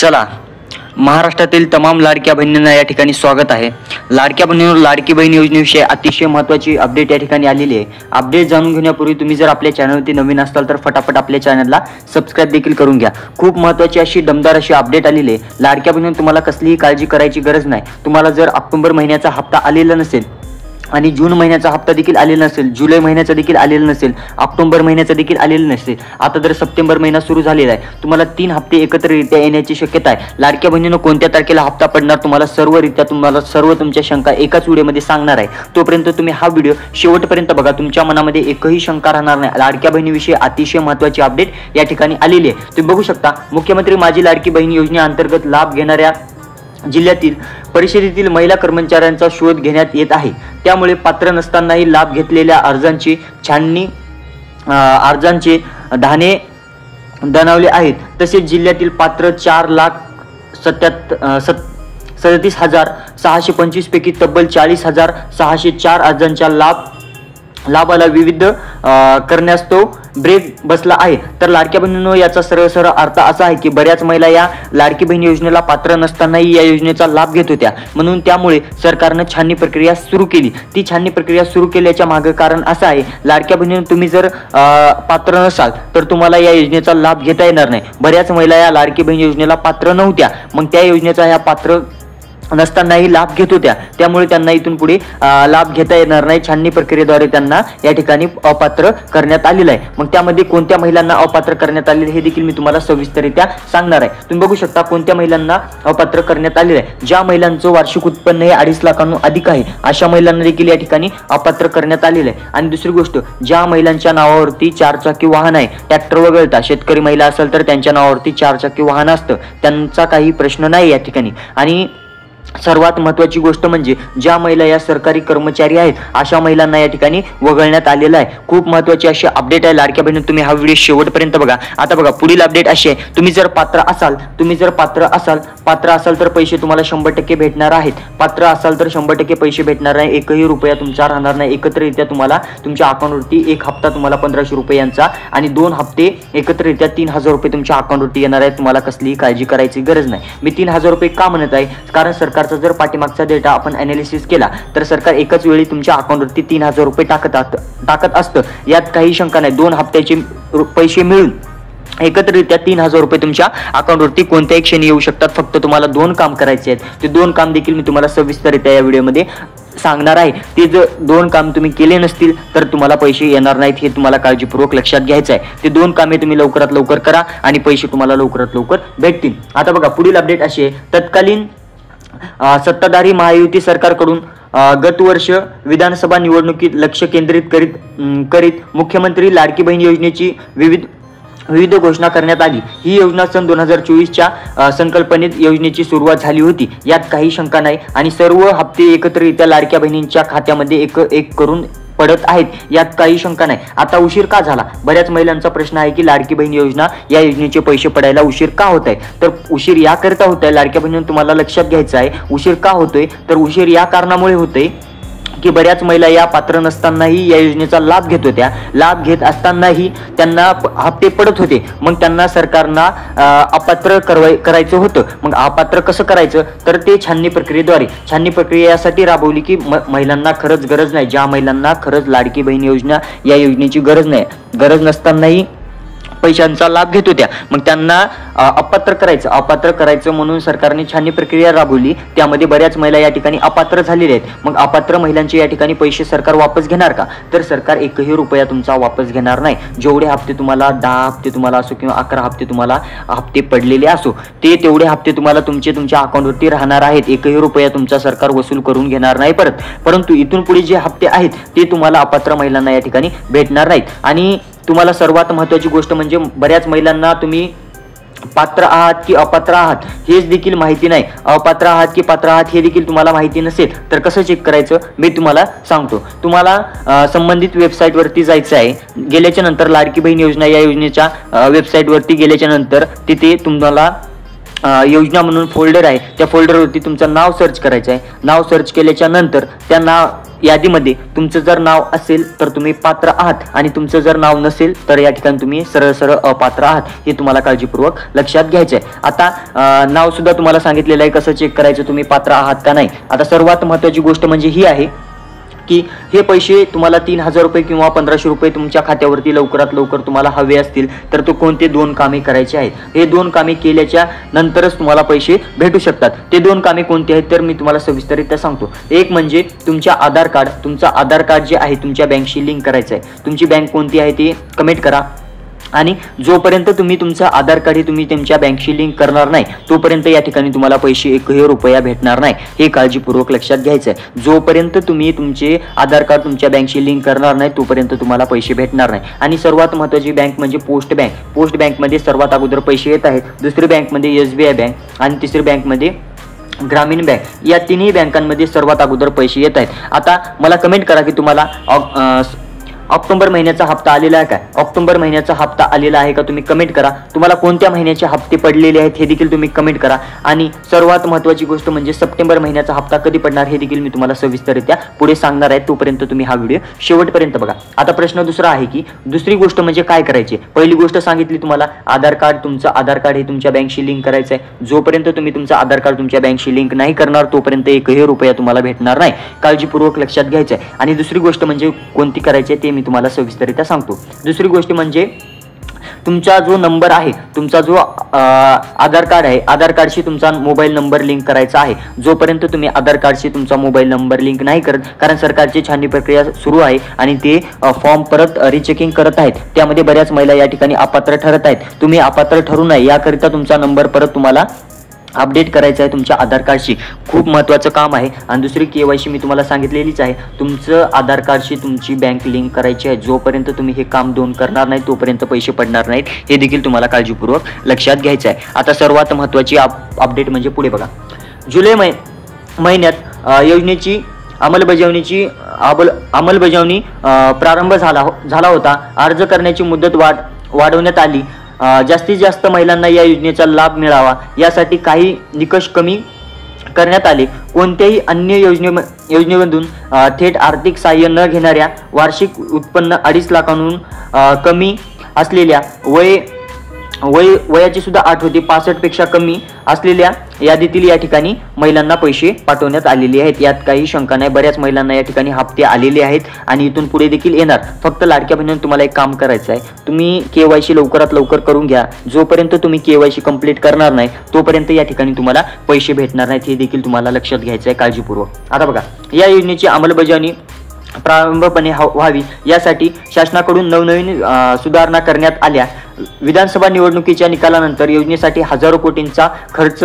चला, महाराष्ट्रातील तमाम लाडक्या बहिणींना या ठिकाणी स्वागत आहे। लाडक्या बहिणींवर लाडकी बहीण योजनेविषयी अतिशय महत्त्वाची अपडेट या ठिकाणी आलेली आहे। अपडेट जाणून घेण्यापूर्वी तुम्ही जर आपल्या चॅनलवरती नवीन असाल तर फटाफट आपल्या चॅनलला सबस्क्राइब देखील करून घ्या। खूप महत्त्वाची अशी दमदार अशी अपडेट आलेली आहे। लाडक्या बहिणींना तुम्हाला कसलीही काळजी करायची गरज नाही। तुम्हाला जर ऑक्टोबर महिन्याचा हप्ता आलेला नसेल आणि जून महिन्याचा हप्ता देखील आलेला नसेल, जुलै महिन्याचा देखील आलेला नसेल, ऑक्टोबर महिन्याचा देखील आलेला नसेल, आता जर सप्टेंबर महिना सुरू झालेला आहे, तुम्हाला 3 हप्ते एकत्रितरित्या येण्याची शक्यता आहे। लाडक्या बहिणींनो कोणत्या तारखेला हप्ता पडणार तुम्हाला सर्व तुमच्या शंका एकाच व्हिडिओमध्ये सांगणार आहे। तोपर्यंत तुम्ही हा व्हिडिओ शेवटपर्यंत बघा, तुमच्या मनामध्ये एकही शंका राहणार नाही। लाडक्या बहिणीविषयी अतिशय महत्त्वाची अपडेट या ठिकाणी आलेली आहे। तुम्ही बघू शकता, मुख्यमंत्री माझी लाडकी बहीण योजनेअंतर्गत लाभ घेणाऱ्या जिल्ह्यातील परिषदेतील महिला कर्मचाऱ्यांचा शोध घेण्यात येत आहे। त्यामुळे पात्र नसतानाही लाभ घेतलेल्या अर्जांची छाननी अर्जांचे धाने दणावले आहेत। तसेच जिल्ह्यातील पात्र 4,37,625 पैकी तब्बल 40,604 अर्जांच्या लाभाला विविध करण्यास्तव ब्रेक बसला आहे। तर लाडक्या बहिणींनो याचा सरळ अर्थ असा आहे की बऱ्याच महिला या लाडकी बहीण योजनेला पात्र नसतानाही या योजनेचा लाभ घेत होत्या, म्हणून त्यामुळे सरकारने छाननी प्रक्रिया सुरू केली। ती छाननी प्रक्रिया सुरू केल्याच्या मागे कारण असं आहे, लाडक्या बहिणींनो तुम्ही जर पात्र नसाल तर तुम्हाला या योजनेचा लाभ घेता येणार नाही। बऱ्याच महिला या लाडकी बहीण योजनेला पात्र नव्हत्या, मग त्या योजनेचा ह्या पात्र नसतानाही लाभ घेत होत्या, त्यामुळे त्यांना इथून पुढे लाभ घेता येणार नाही। छाननी प्रक्रियेद्वारे त्यांना या ठिकाणी अपात्र करण्यात आलेलं आहे। मग त्यामध्ये कोणत्या महिलांना अपात्र करण्यात आलेले हे देखील मी तुम्हाला सविस्तररित्या सांगणार आहे। तुम्ही बघू शकता कोणत्या महिलांना अपात्र करण्यात आलेलं आहे। ज्या महिलांचं वार्षिक उत्पन्न हे 2.5 लाखांहून अधिक आहे अशा महिलांना देखील या ठिकाणी अपात्र करण्यात आलेलं आहे। आणि दुसरी गोष्ट, ज्या महिलांच्या नावावरती 4 चाकी वाहन आहे, ट्रॅक्टर वगळता शेतकरी महिला असेल तर त्यांच्या नावावरती 4 चाकी वाहन असतं, त्यांचा काही प्रश्न नाही या ठिकाणी। आणि सर्वात महत्त्वाची गोष्ट म्हणजे ज्या महिला या सरकारी कर्मचारी आहेत अशा महिलांना या ठिकाणी वगळण्यात आलेलं आहे। खूप महत्त्वाची अशी अपडेट आहे लाडक्या बहिणी, तुम्ही हा व्हिडिओ शेवटपर्यंत बघा। आता बघा, पुढील अपडेट अशी आहे, तुम्ही जर पात्र असाल तर पैसे तुम्हाला 100% भेटणार आहेत। पात्र असाल तर 100% पैसे भेटणार नाही, एकही रुपया तुमचा राहणार नाही। एकत्रितरित्या तुम्हाला तुमच्या अकाउंटवरती एक हप्ता तुम्हाला 1500 रुपयांचा आणि 2 हप्ते एकत्रितरित्या 3000 रुपये तुमच्या अकाउंटवरती येणार आहेत। तुम्हाला कसलीही काळजी करायची गरज नाही। मी 3000 रुपये का म्हणत आहे, कारण सरकारचा जर पाठीमागचा डेटा आपण अनालिसिस केला तर सरकार एकाच वेळी तुमच्या अकाउंटवरती 3000 रुपये टाकत असतं, यात काही शंका नाही। 2 हप्त्याचे पैसे मिळून एकत्रितरित्या 3000 रुपये तुमच्या अकाउंटवरती कोणत्याही क्षणी येऊ शकतात। फक्त तुम्हाला 2 काम करायचे आहेत, ते 2 काम देखील मी तुम्हाला सविस्तररित्या या व्हिडिओमध्ये सांगणार आहे। ते जर 2 काम तुम्ही केले नसतील तर तुम्हाला पैसे येणार नाहीत, हे तुम्हाला काळजीपूर्वक लक्षात घ्यायचं आहे। ते 2 कामे तुम्ही लवकरात लवकर करा आणि पैसे तुम्हाला लवकरात लवकर भेटतील। आता बघा, पुढील अपडेट अशी आहे, तत्कालीन सत्ताधारी महायुती सरकारकडून गत वर्ष विधानसभा निवडणुकीत लक्ष केंद्रित करीत मुख्यमंत्री लाडकी बहीण योजनेची विविध घोषणा करण्यात आली। ही योजना सन 2024च्या संकल्पनेत योजनेची सुरुवात झाली होती, यात काही शंका नाही। आणि सर्व हप्ते एकत्रितरित्या लाडक्या बहिणींच्या खात्यामध्ये एक करून पडत आहेत, यात काही शंका नाही। आता उशीर का झाला? बऱ्याच महिलांचा प्रश्न आहे की लाडकी बहीण योजना या योजनेचे पैसे पडायला उशीर का होत आहे? तर उशीर याकरिता होत आहे लाडक्या बहिणींना, तुम्हाला लक्षात घ्यायचं आहे। उशीर का होतोय तर उशीर या कारणामुळे होतोय की बऱ्याच महिला या पात्र नसतानाही या योजनेचा लाभ घेत होत्या। लाभ घेत असतानाही त्यांना हप्ते पडत होते, मग त्यांना सरकारना अपात्र करायचं होतं। मग अपात्र कसं करायचं तर ते छाननी प्रक्रिया यासाठी राबवली की महिलांना खरंच गरज नाही, ज्या महिलांना खरंच लाडकी बहीण योजना या योजनेची गरज नसतानाही पैशांचा लाभ घेत होत्या, मग त्यांना अपात्र करायचं म्हणून सरकारने छाननी प्रक्रिया राबवली। त्यामध्ये बऱ्याच महिला या ठिकाणी अपात्र झालेल्या आहेत। मग अपात्र महिलांचे या ठिकाणी पैसे सरकार वापस घेणार का? तर सरकार एकही रुपया तुमचा वापस घेणार नाही। जेवढे हप्ते तुम्हाला 10 हप्ते तुम्हाला असो किंवा 11 हप्ते तुम्हाला हप्ते पडलेले असो, ते तेवढे हप्ते तुम्हाला तुमच्या अकाउंटवरती राहणार आहेत। एकही रुपया तुमचा सरकार वसूल करून घेणार नाही परंतु इथून पुढे जे हप्ते आहेत ते तुम्हाला अपात्र महिलांना या ठिकाणी भेटणार नाहीत। आणि तुम्हाला सर्वात महत्त्वाची गोष्ट म्हणजे बऱ्याच महिलांना तुम्ही पात्र आहात की अपात्र आहात हेच देखील माहिती नाही। अपात्र आहात की पात्र आहात हे देखील तुम्हाला माहिती नसेल तर कसं चेक करायचं मी तुम्हाला सांगतो। तुम्हाला संबंधित वेबसाईटवरती जायचं आहे। गेल्याच्या नंतर लाडकी बहीण योजना या योजनेच्या वेबसाईटवरती गेल्याच्या नंतर तिथे तुम्हाला योजना म्हणून फोल्डर आहे, त्या फोल्डरवरती तुमचं नाव सर्च करायचं आहे। नाव सर्च केल्याच्या नंतर त्या यादीमध्ये तुमचं जर नाव असेल तर तुम्ही पात्र आहात आणि तुमचं जर नाव नसेल तर या ठिकाणी तुम्ही सरळ सरळ अपात्र आहात, हे तुम्हाला काळजीपूर्वक लक्षात घ्यायचं आहे. आता नाव सुद्धा तुम्हाला सांगितलेलं आहे कसं चेक करायचं तुम्ही पात्र आहात का नाही. आता सर्वात महत्त्वाची गोष्ट म्हणजे ही आहे की हे पैसे तुम्हाला 3,000 रुपये किंवा 1,500 रुपये तुमच्या खात्यावरती लवकरात लवकर तुम्हाला हवे असतील तर तो कोणते 2 कामे करायचे आहेत. हे 2 कामे केल्याच्या नंतरच तुम्हाला पैसे भेटू शकतात. ते 2 कामे कोणती आहेत तर मी तुम्हाला सविस्तररित्या सांगतो. एक म्हणजे तुमच्या आधार कार्ड, तुमचं आधार कार्ड जे आहे तुमच्या बँकशी लिंक करायचं आहे. तुमची बँक कोणती आहे ते कमेंट करा आणि जोपर्यंत तुम्ही तुमचं आधार कार्ड हे तुम्ही तुमच्या बँकशी लिंक करणार नाही तोपर्यंत या ठिकाणी तुम्हाला पैसे 1 रुपया भेटणार नाही, हे काळजीपूर्वक लक्षात घ्यायचं आहे. जोपर्यंत तुम्ही तुमचे आधार कार्ड तुमच्या बँकशी लिंक करणार नाही तोपर्यंत तुम्हाला पैसे भेटणार नाही. आणि सर्वात महत्त्वाची बँक म्हणजे पोस्ट बँक. पोस्ट बँकमध्ये सर्वात अगोदर पैसे येत आहेत. दुसरी बँकमध्ये SBI बँक आणि तिसरी बँकमध्ये ग्रामीण बँक. या तिन्ही बँकांमध्ये सर्वात अगोदर पैसे येत आहेत. आता मला कमेंट करा की तुम्हाला ऑक्टोबर महिन्याचा हप्ता आलेला आहे का. ऑक्टोबर महिन्याचा हप्ता आलेला आहे का तुम्ही कमेंट करा. तुम्हाला कोणत्या महिन्याचे हप्ते पडलेले आहेत हे देखील तुम्ही कमेंट करा. आणि सर्वात महत्त्वाची गोष्ट म्हणजे सप्टेंबर महिन्याचा हप्ता कधी पडणार हे देखील मी तुम्हाला सविस्तररित्या पुढे सांगणार आहे. तोपर्यंत तुम्ही हा व्हिडिओ शेवटपर्यंत बघा. आता प्रश्न दुसरा आहे की दुसरी गोष्ट म्हणजे काय करायची. पहिली गोष्ट सांगितली तुम्हाला आधार कार्ड, तुमचं आधार कार्ड हे तुमच्या बँकशी लिंक करायचं आहे. जोपर्यंत तुम्ही तुमचं आधार कार्ड तुमच्या बँकशी लिंक नाही करणार तोपर्यंत 1 रुपया तुम्हाला भेटणार नाही, काळजीपूर्वक लक्षात घ्यायचं आहे. आणि दुसरी गोष्ट म्हणजे कोणती करायची ते मी तुम्हाला सविस्तररित्या सांगतो. दुसरी गोष्ट म्हणजे तुमचा जो नंबर आहे, तुमचा जो आधार कार्ड आहे, आधार कार्डशी तुमचा मोबाईल नंबर लिंक करायचा आहे. जोपर्यंत तुम्ही आधार कार्डशी तुमचा मोबाईल नंबर लिंक नाही करत, कारण सरकारची छाननी प्रक्रिया सुरू आहे आणि ते फॉर्म परत रिचेकिंग करत आहेत, त्यामध्ये बऱ्याच महिला या ठिकाणी अपात्र ठरत आहेत. तुम्ही अपात्र ठरू नये याकरिता तुमचा नंबर परत तुम्हाला अपडेट करायचं आहे तुमच्या आधार कार्डशी. खूप महत्त्वाचं काम आहे. आणि दुसरी KYC मी तुम्हाला सांगितलेलीच आहे. तुमचं आधार कार्डशी तुमची बँक लिंक करायची आहे. जोपर्यंत तुम्ही हे काम 2 करणार नाही तोपर्यंत पैसे पडणार नाहीत, हे देखील तुम्हाला काळजीपूर्वक लक्षात घ्यायचं आहे. आता सर्वात महत्त्वाची अपडेट म्हणजे पुढे बघा. जुलै महिन्यात योजनेची अंमलबजावणी प्रारंभ झाला होता. अर्ज करण्याची मुदत वाढवण्यात आली. जास्तीत जास्त महिलांना या योजनेचा लाभ मिळावा यासाठी काही निकष कमी करण्यात आले. कोणत्याही अन्य योजनेमधून थेट आर्थिक सहाय्य न घेणाऱ्या, वार्षिक उत्पन्न 2.5 लाखांहून कमी असलेल्या, वयाची सुद्धा अट होती 65 पेक्षा कमी असलेल्या यादीतील या ठिकाणी महिलांना पैसे पाठवण्यात आलेले आहेत. यात काही शंका नाही. बऱ्याच महिलांना या ठिकाणी हप्ते आलेले आहेत आणि इथून पुढे देखील येणार. फक्त लाडक्या बहिणींनो तुम्हाला एक काम करायचं आहे. तुम्ही KYC लवकरात लवकर करून घ्या. जोपर्यंत तुम्ही KYC कंप्लीट करणार नाही तोपर्यंत या ठिकाणी तुम्हाला पैसे भेटणार नाहीत, हे देखील तुम्हाला लक्षात घ्यायचं आहे काळजीपूर्वक. आता बघा, या योजनेची अंमलबजावणी प्रारंभपणे व्हावी यासाठी शासनाकडून नवनवीन सुधारणा करण्यात आल्या. विधानसभा निवडणुकीच्या निकालानंतर योजनेसाठी हजारो कोटींचा खर्च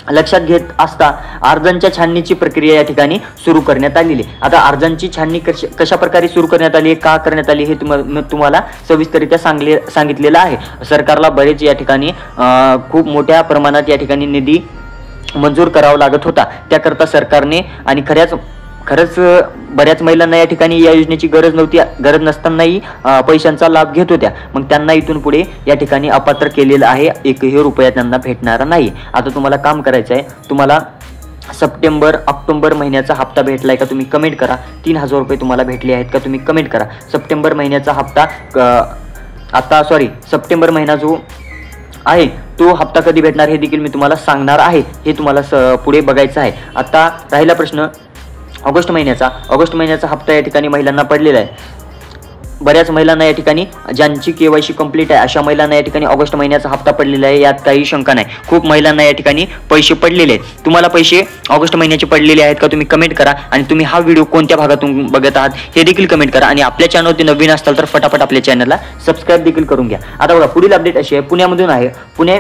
लक्षात घेत असता अर्जांच्या छाननीची प्रक्रिया या ठिकाणी सुरू करण्यात आलेली. आता अर्जांची छाननी कशा प्रकारे सुरू करण्यात आली, का करण्यात आली हे तुम्हाला सविस्तररित्या सांगितलेलं आहे. सरकारला बरेच या ठिकाणी खूप मोठ्या प्रमाणात या ठिकाणी निधी मंजूर करावा लागत होता. त्याकरता सरकारने आणि खरंच बऱ्याच महिलांना या ठिकाणी या योजनेची गरज नसतानाही पैशांचा लाभ घेत होत्या. मग त्यांना इथून पुढे या ठिकाणी अपात्र केलेलं आहे. 1 रुपया त्यांना भेटणारा नाही. आता तुम्हाला काम करायचं आहे. तुम्हाला सप्टेंबर ऑक्टोबर महिन्याचा हप्ता भेटलाय का तुम्ही कमेंट करा. 3,000 रुपये तुम्हाला भेटले आहेत का तुम्ही कमेंट करा. सप्टेंबर महिन्याचा हप्ता सप्टेंबर महिना जो आहे तो हप्ता कधी भेटणार हे देखील मी तुम्हाला सांगणार आहे. हे तुम्हाला पुढे बघायचं आहे. आता राहिला प्रश्न ऑगस्ट महिन्याचा हप्ता या ठिकाणी महिलांना पडलेला आहे. बऱ्याच महिलांना या ठिकाणी ज्यांची KYC कंप्लीट आहे अशा महिलांना या ठिकाणी ऑगस्ट महिन्याचा हप्ता पडलेला आहे. यात काही शंका नाही. खूप महिलांना या ठिकाणी पैसे पडलेले आहेत. तुम्हाला पैसे ऑगस्ट महिन्याचे पडलेले आहेत का तुम्ही कमेंट करा. आणि तुम्ही हा व्हिडिओ कोणत्या भागातून बघत आहात हे देखील कमेंट करा. आणि आपल्या चॅनलवरती नवीन असाल तर फटाफट आपल्या चॅनलला सबस्क्राईब देखील करून घ्या. आता बघा, पुढील अपडेट अशी आहे. पुण्यामधून आहे. पुणे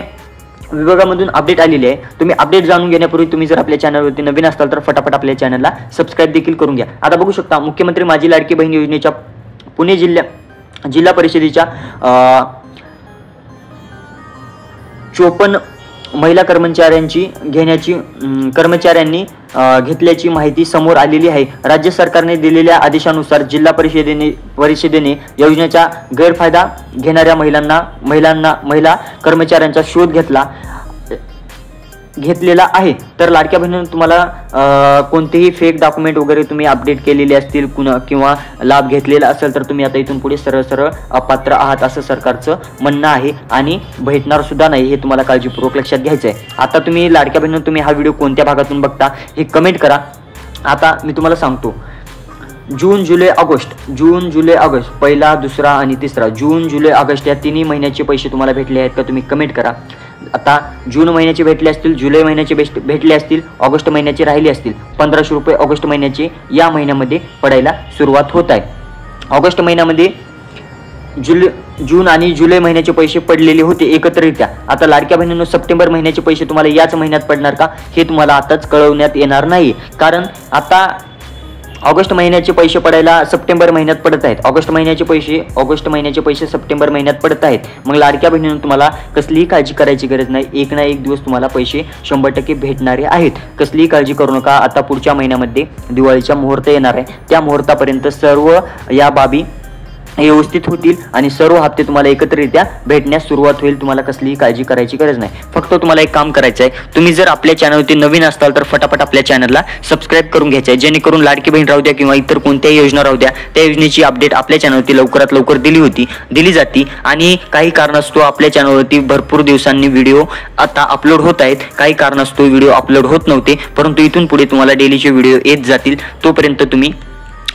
विभागामधून अपडेट आलेली आहे. तुम्ही अपडेट जाणून घेण्यापूर्वी तुम्ही जर आपल्या चॅनलवरती नवीन असाल तर फटाफट आपल्या चॅनलला सबस्क्राईब देखील करून घ्या. आता बघू शकता, मुख्यमंत्री माझी लाडकी बहीण योजनेच्या पुणे जिल्हा परिषदेच्या 54 महिला कर्मचाऱ्यांनी घेतल्याची माहिती समोर आलेली आहे. राज्य सरकारने दिलेल्या आदेशानुसार जिल्हा परिषदेने योजनेचा गैरफायदा घेणाऱ्या महिला कर्मचाऱ्यांचा शोध घेतला. घेतलेला आहे. तर लाडक्या बहिणींनो तुम्हाला कोणतेही फेक डॉक्युमेंट वगैरे तुम्ही अपडेट केलेले असतील किंवा लाभ घेतलेला असेल तर तुम्ही आता इथून पुढे सरळ सरळ अपात्र आहात असं सरकारचं म्हणणं आहे आणि भेटणार सुद्धा नाही, हे तुम्हाला काळजीपूर्वक लक्षात घ्यायचं आहे. आता तुम्ही लाडक्या बहिणींनो तुम्ही हा व्हिडिओ कोणत्या भागातून बघता हे कमेंट करा. आता मी तुम्हाला सांगतो, जून जुलै ऑगस्ट पहिला, दुसरा आणि तिसरा, जून जुलै ऑगस्ट या तिन्ही महिन्याचे पैसे तुम्हाला भेटले आहेत का तुम्ही कमेंट करा. आता जून महिन्याचे भेटले असतील, जुलै महिन्याचे भेटले असतील, ऑगस्ट महिन्याचे राहिले असतील 1500 रुपये ऑगस्ट महिन्याचे या महिन्यामध्ये पडायला सुरुवात होत आहे. ऑगस्ट महिन्यामध्ये जून आणि जुलै महिन्याचे पैसे पडलेले होते एकत्रितरित्या. आता लाडक्या बहिणींनो सप्टेंबर महिन्याचे पैसे तुम्हाला याच महिन्यात पडणार का हे तुम्हाला आताच कळवण्यात येणार नाही, कारण आता ऑगस्ट महिन्याचे पैसे पडायला सप्टेंबर महिन्यात पडत आहेत. ऑगस्ट महिन्याचे पैसे सप्टेंबर महिन्यात पडत आहेत. मग लाडक्या बहिणींनो तुम्हाला कसलीही काळजी करायची गरज नाही, एक ना एक दिवस तुम्हाला पैसे 100% भेटणारे आहेत. कसलीही काळजी करू नका. आता पुढच्या महिन्यामध्ये दिवाळीचा मुहूर्त येणार आहे, त्या मुहूर्तापर्यंत सर्व या बाबी व्यवस्थित होतील आणि सर्व हप्ते तुम्हाला एकत्रितरित्या भेटण्यास सुरुवात होईल. तुम्हाला कसलीही काळजी करायची गरज नाही. फक्त तुम्हाला एक काम करायचं आहे, तुम्ही जर आपल्या चॅनलवरती नवीन असताल तर फटाफट आपल्या चॅनलला सबस्क्राईब करून घ्यायचं आहे, जेणेकरून लाडकी बहीण राहू द्या किंवा इतर कोणत्याही योजना राहू द्या त्या योजनेची अपडेट आपल्या चॅनलवरती लवकरात लवकर दिली जाते. आणि काही कारणास्तव आपल्या चॅनलवरती भरपूर दिवसांनी व्हिडिओ आता अपलोड होत आहेत. काही कारणास्तव व्हिडिओ अपलोड होत नव्हते, परंतु इथून पुढे तुम्हाला डेलीचे व्हिडिओ येत जातील. तोपर्यंत तुम्ही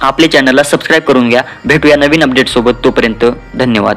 आपल्या चॅनलला सबस्क्राईब करून घ्या. भेटूया नवीन अपडेट सोबत. तोपर्यंत धन्यवाद.